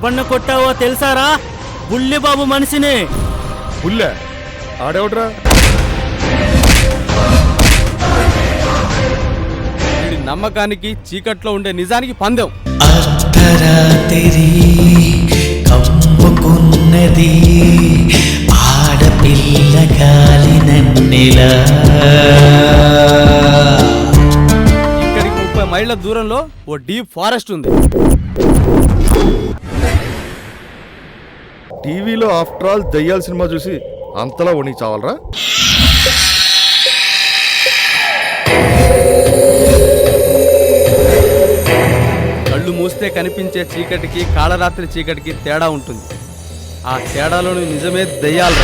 ఎవరిని కొట్టావో తెలుసారా? బుల్లిబాబు మనిషిని. బుల్లె ఆడేవడ్రా? వీడి నమ్మకానికి చీకట్లో ఉండే నిజానికి పందెం. అర్ధరాత్రి కమ్ముకున్నది ఆడపిల్ల గాలి నన్నెలా. ఇక్కడికి 30 మైళ్ళ దూరంలో ఓ డీప్ ఫారెస్ట్ ఉంది. టీవీలో ఆఫ్టర్ ఆల్ దయ్యాల సినిమా చూసి అంతలా వణికి చావాలరా? కళ్ళు మూస్తే కనిపించే చీకటికి కాళరాత్రి చీకటికి తేడా ఉంటుంది. ఆ తేడాలోని నిజమే దయ్యాలు.